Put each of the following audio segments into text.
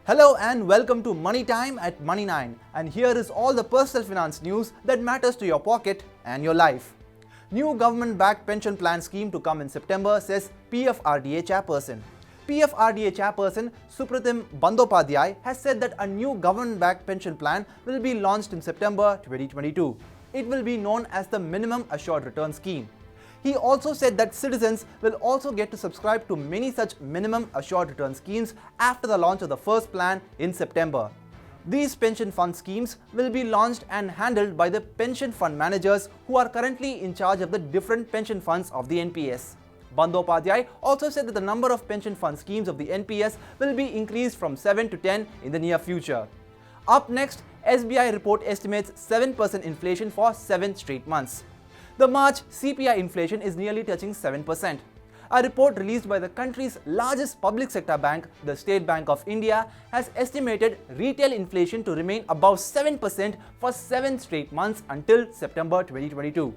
Hello and welcome to Money Time at Money 9, and here is all the personal finance news that matters to your pocket and your life. New government-backed pension plan scheme to come in September, says PFRDA chairperson. PFRDA chairperson Supratim Bandyopadhyay has said that a new government-backed pension plan will be launched in September 2022. It will be known as the Minimum Assured Return Scheme. He also said that citizens will also get to subscribe to many such minimum assured return schemes after the launch of the first plan in September. These pension fund schemes will be launched and handled by the pension fund managers who are currently in charge of the different pension funds of the NPS. Bandyopadhyay also said that the number of pension fund schemes of the NPS will be increased from 7 to 10 in the near future. Up next, SBI report estimates 7% inflation for 7 straight months. The March CPI inflation is nearly touching 7%. A report released by the country's largest public sector bank, the State Bank of India, has estimated retail inflation to remain above 7% for 7 straight months until September 2022.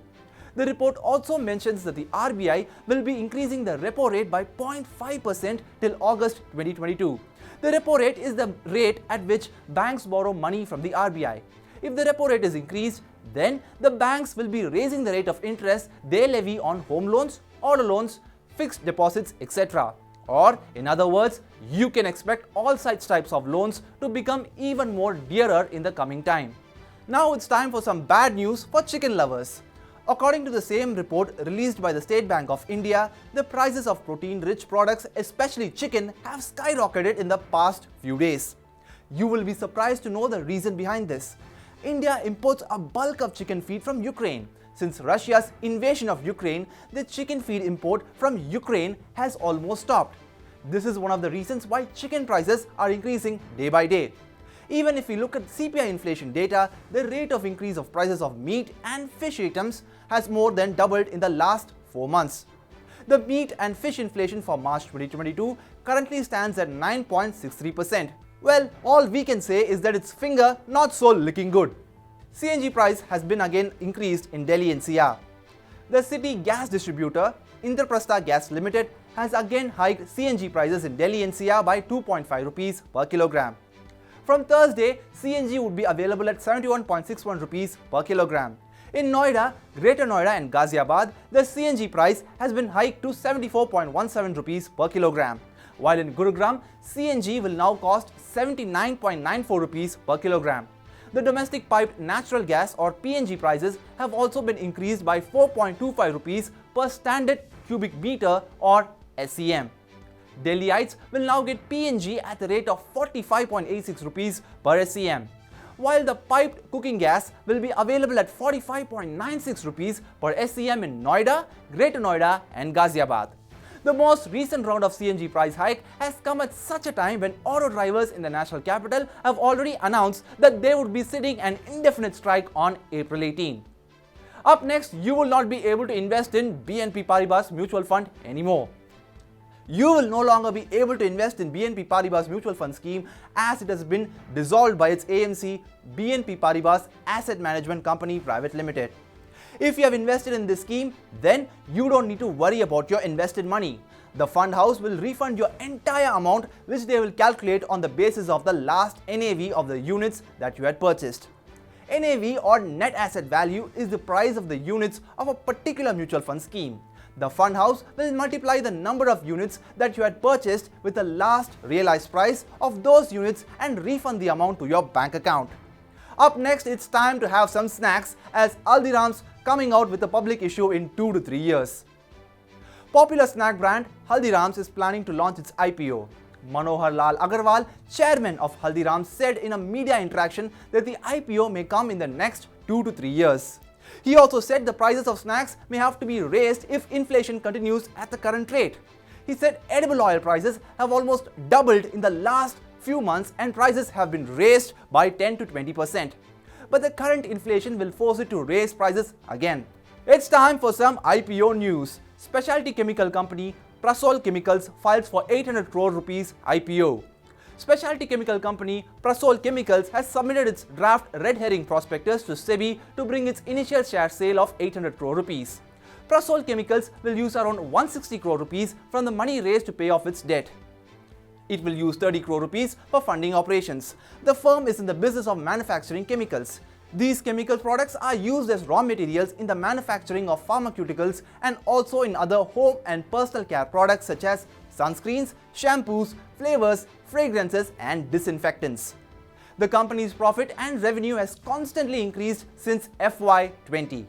The report also mentions that the RBI will be increasing the repo rate by 0.5% till August 2022. The repo rate is the rate at which banks borrow money from the RBI. If the repo rate is increased, then the banks will be raising the rate of interest they levy on home loans, auto loans, fixed deposits, etc. Or, in other words, you can expect all such types of loans to become even more dearer in the coming time. Now it's time for some bad news for chicken lovers. According to the same report released by the State Bank of India, the prices of protein-rich products, especially chicken, have skyrocketed in the past few days. You will be surprised to know the reason behind this. India imports a bulk of chicken feed from Ukraine. Since Russia's invasion of Ukraine, the chicken feed import from Ukraine has almost stopped. This is one of the reasons why chicken prices are increasing day by day. Even if we look at CPI inflation data, the rate of increase of prices of meat and fish items has more than doubled in the last 4 months. The meat and fish inflation for March 2022 currently stands at 9.63%. Well, all we can say is that its finger not so licking good. CNG price has been again increased in Delhi NCR. The city gas distributor Indraprastha Gas Limited has again hiked CNG prices in Delhi NCR by 2.5 rupees per kilogram. From Thursday, CNG would be available at 71.61 rupees per kilogram. In Noida, Greater Noida and Ghaziabad, the CNG price has been hiked to 74.17 rupees per kilogram. While in Gurugram, CNG will now cost 79.94 rupees per kilogram. The domestic piped natural gas or PNG prices have also been increased by 4.25 rupees per standard cubic meter or SCM. Delhiites will now get PNG at the rate of 45.86 rupees per SCM, while the piped cooking gas will be available at 45.96 rupees per SCM in Noida, Greater Noida and Ghaziabad. The most recent round of CNG price hike has come at such a time when auto drivers in the national capital have already announced that they would be sitting an indefinite strike on April 18. Up next, you will not be able to invest in BNP Paribas mutual fund anymore. You will no longer be able to invest in BNP Paribas mutual fund scheme as it has been dissolved by its AMC, BNP Paribas Asset Management Company Private Limited. If you have invested in this scheme, then you don't need to worry about your invested money. The fund house will refund your entire amount, which they will calculate on the basis of the last NAV of the units that you had purchased. NAV or net asset value is the price of the units of a particular mutual fund scheme. The fund house will multiply the number of units that you had purchased with the last realized price of those units and refund the amount to your bank account. Up next, it's time to have some snacks as Haldiram's coming out with a public issue in 2 to 3 years. Popular snack brand Haldirams is planning to launch its IPO. Manohar Lal Agarwal, chairman of Haldiram, said in a media interaction that the IPO may come in the next 2 to 3 years. He also said the prices of snacks may have to be raised if inflation continues at the current rate. He said edible oil prices have almost doubled in the last few months and prices have been raised by 10 to 20%. But the current inflation will force it to raise prices again. It's time for some IPO news. Specialty chemical company Prosol Chemicals files for 800 crore rupees IPO. Specialty chemical company Prosol Chemicals has submitted its draft red herring prospectus to SEBI to bring its initial share sale of 800 crore rupees. Prosol Chemicals will use around 160 crore rupees from the money raised to pay off its debt. It will use 30 crore rupees for funding operations. The firm is in the business of manufacturing chemicals. These chemical products are used as raw materials in the manufacturing of pharmaceuticals and also in other home and personal care products such as sunscreens, shampoos, flavors, fragrances and disinfectants. The company's profit and revenue has constantly increased since FY20.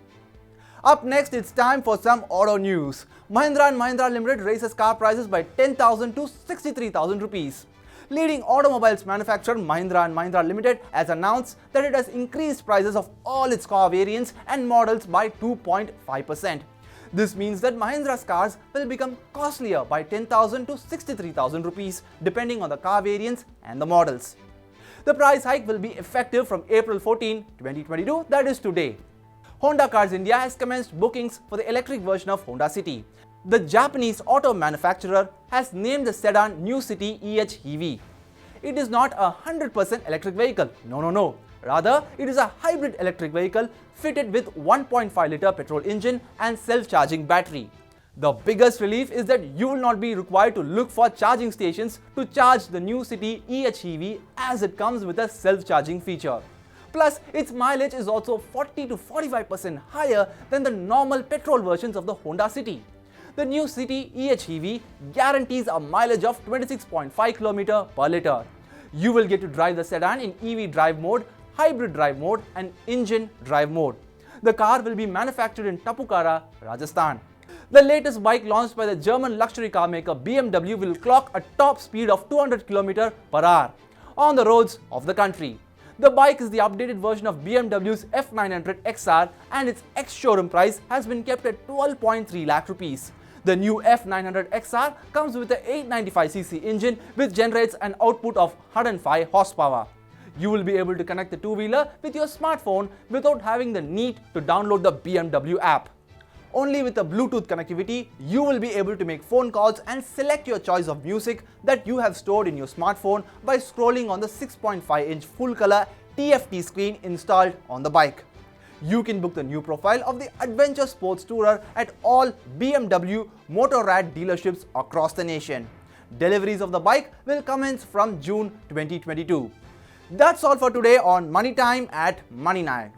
Up next, it's time for some auto news. Mahindra & Mahindra Limited raises car prices by 10,000 to 63,000 rupees. Leading automobiles manufacturer Mahindra & Mahindra Limited has announced that it has increased prices of all its car variants and models by 2.5%. This means that Mahindra's cars will become costlier by 10,000 to 63,000 rupees depending on the car variants and the models. The price hike will be effective from April 14, 2022, that is today. Honda Cars India has commenced bookings for the electric version of Honda City. The Japanese auto manufacturer has named the sedan New City EH-EV. It is not a 100% electric vehicle. No. Rather, it is a hybrid electric vehicle fitted with 1.5-litre petrol engine and self-charging battery. The biggest relief is that you will not be required to look for charging stations to charge the New City EH-EV as it comes with a self-charging feature. Plus, its mileage is also 40 to 45% higher than the normal petrol versions of the Honda City. The New City EH-EV guarantees a mileage of 26.5 km per litre. You will get to drive the sedan in EV drive mode, hybrid drive mode and engine drive mode. The car will be manufactured in Tapukara, Rajasthan. The latest bike launched by the German luxury car maker BMW will clock a top speed of 200 km per hour on the roads of the country. The bike is the updated version of BMW's F900 XR and its ex-showroom price has been kept at 12.3 lakh rupees. The new F900 XR comes with a 895cc engine which generates an output of 105 horsepower. You will be able to connect the two-wheeler with your smartphone without having the need to download the BMW app. Only with a Bluetooth connectivity, you will be able to make phone calls and select your choice of music that you have stored in your smartphone by scrolling on the 6.5-inch full-color TFT screen installed on the bike. You can book the new profile of the Adventure Sports Tourer at all BMW Motorrad dealerships across the nation. Deliveries of the bike will commence from June 2022. That's all for today on Money Time at Money 9.